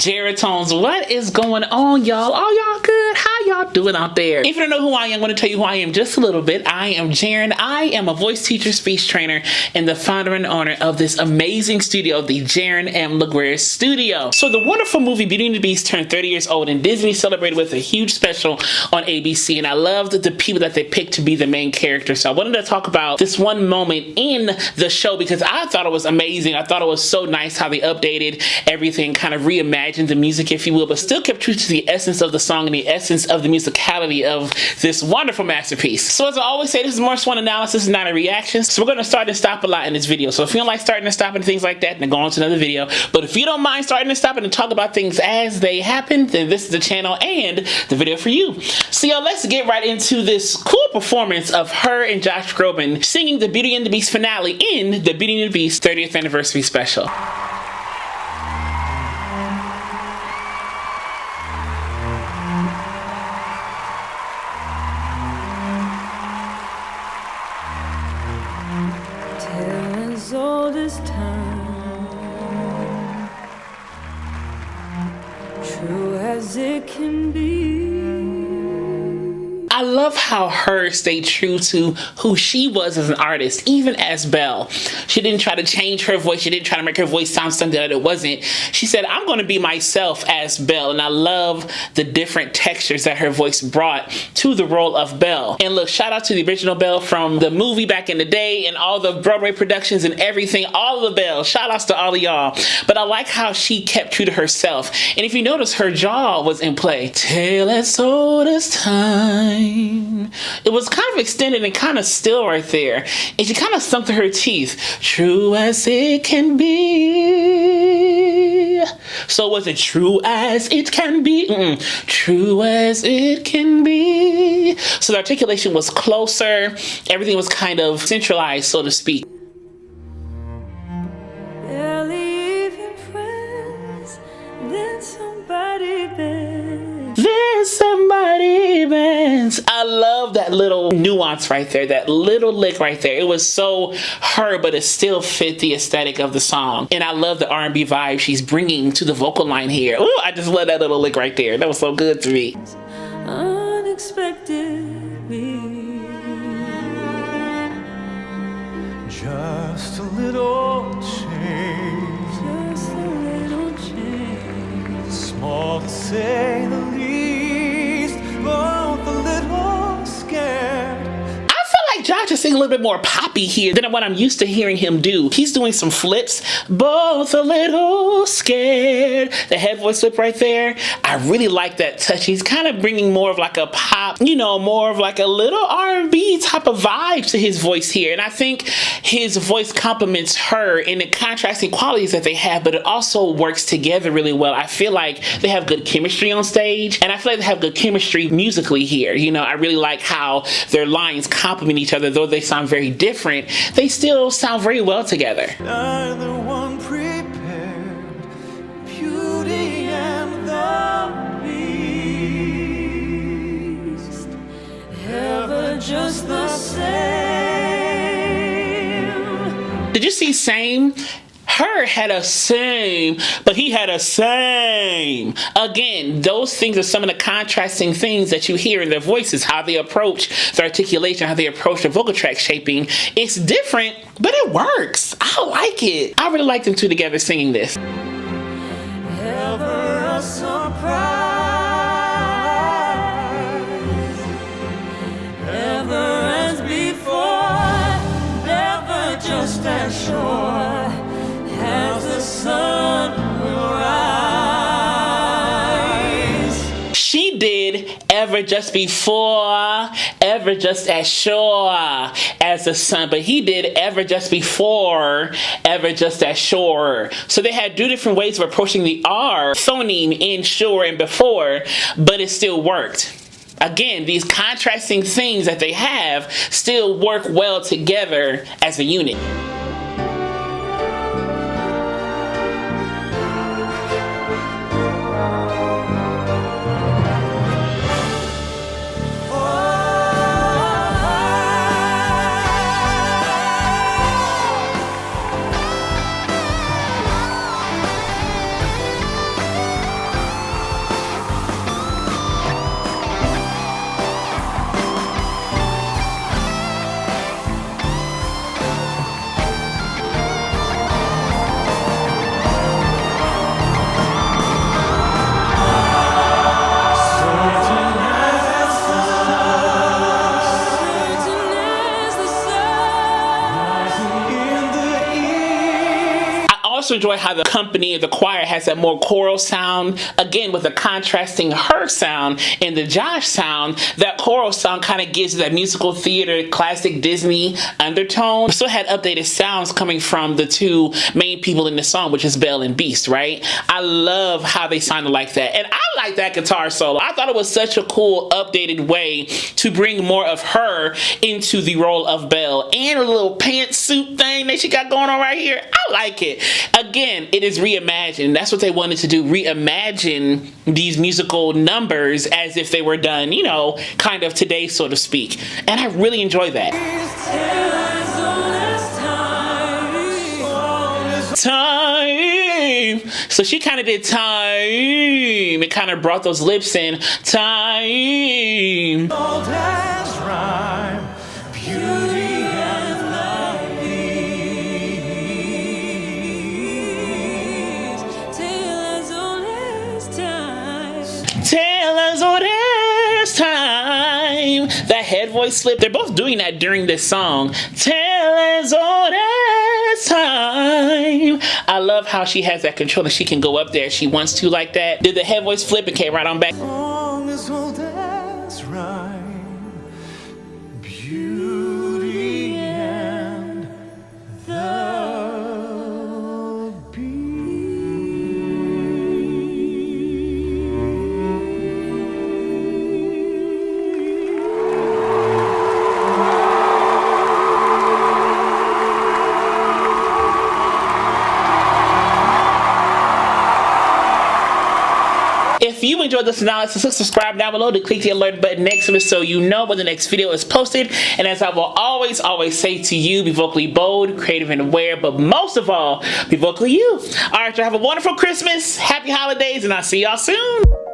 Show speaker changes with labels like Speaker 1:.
Speaker 1: Geratones, what is going on, y'all? All y'all good? How y'all doing out there? If you don't know who I am, I'm going to tell you who I am just a little bit. I am Jaren. I am a voice teacher, speech trainer, and the founder and owner of this amazing studio, the Jaren M. LaGuerre Studio. So the wonderful movie Beauty and the Beast turned 30 years old, and Disney celebrated with a huge special on ABC, and I loved the people that they picked to be the main character. So I wanted to talk about this one moment in the show because I thought it was amazing. I thought it was so nice how they updated everything, kind of reimagined the music, if you will, but still kept true to the essence of the song and the essence of the musicality of this wonderful masterpiece. So as I always say, this is more so an analysis, not a reaction. So we're going to start and stop a lot in this video. So if you don't like starting and stopping things like that, then go on to another video. But if you don't mind starting and stopping and talk about things as they happen, then this is the channel and the video for you. So y'all, let's get right into this cool performance of H.E.R and Josh Groban singing the Beauty and the Beast finale in the Beauty and the Beast 30th anniversary special.
Speaker 2: As old as time, true as it can be.
Speaker 1: I love how H.E.R stayed true to who she was as an artist, even as Belle. She didn't try to change her voice. She didn't try to make her voice sound something that it wasn't. She said, I'm going to be myself as Belle. And I love the different textures that her voice brought to the role of Belle. And look, shout out to the original Belle from the movie back in the day and all the Broadway productions and everything, all of the Belle. Shout outs to all of y'all. But I like how she kept true to herself. And if you notice, her jaw was in play. Tale as old as time. It was kind of extended and kind of still right there. And she kind of sunk to her teeth. True as it can be. So was it true as it can be? True as it can be. So the articulation was closer. Everything was kind of centralized, so to speak.
Speaker 2: Barely even friends, then somebody bends.
Speaker 1: There's somebody bends. I love that little nuance right there, that little lick right there. It was so her, but it still fit the aesthetic of the song. And I love the R&B vibe she's bringing to the vocal line here. Ooh, I just love that little lick right there. That was so good to me.
Speaker 2: Unexpectedly,
Speaker 3: just a little change,
Speaker 2: just a little change.
Speaker 3: small to say the least, both a little scared.
Speaker 1: Josh is singing a little bit more poppy here than what I'm used to hearing him do. He's doing some flips, both a little scared. The head voice flip right there. I really like that touch. He's kind of bringing more of like a pop, you know, more of like a little R&B type of vibe to his voice here. And I think his voice complements H.E.R in the contrasting qualities that they have, but it also works together really well. I feel like they have good chemistry on stage, and I feel like they have good chemistry musically here. You know, I really like how their lines complement each other. Though they sound very different, they still sound very well together.
Speaker 3: Neither one prepared, Beauty and the Beast,
Speaker 2: Ever just the same.
Speaker 1: Did you see same? H.E.R had a same, but he had a same. Again, those things are some of the contrasting things that you hear in their voices, how they approach the articulation, how they approach the vocal track shaping. It's different, but it works. I like it. I really like them two together singing this.
Speaker 2: Ever a surprise. Ever as before. Never just as sure as the sun will rise.
Speaker 1: She did ever just before, ever just as sure as the sun, but he did ever just before, ever just as sure. So they had two different ways of approaching the R phoneme in sure and before, but it still worked. Again, these contrasting things that they have still work well together as a unit. also enjoy how the company or the choir has that more choral sound. Again, with the contrasting her sound and the Josh sound, that choral sound kind of gives that musical theater, classic Disney undertone. Still had updated sounds coming from the two main people in the song, which is Belle and Beast, right? I love how they sounded like that. And I like that guitar solo. I thought it was such a cool, updated way to bring more of her into the role of Belle. And a little pantsuit thing that she got going on right here. I like it. Again, it is reimagined. That's what they wanted to do. Reimagine these musical numbers as if they were done, you know, kind of today, so to speak. And I really enjoy that. Time. So she kind of did time. It kind of brought those lips in. Time.
Speaker 3: Old as rhyme, beauty and
Speaker 2: Tale as old as time.
Speaker 1: Tale as old as time. That head voice slip, they're both doing that during this song. Tale as old as time. I love how she has that control and she can go up there if she wants to like that. Did the head voice flip and came right on back.
Speaker 3: song as old as rhyme, beauty and the beast.
Speaker 1: If you enjoyed this analysis, click subscribe down below to click the alert button next to it so you know when the next video is posted. And as I will always say to you, be vocally bold, creative, and aware, but most of all, be vocally you. All right, y'all have a wonderful Christmas, happy holidays, and I'll see y'all soon.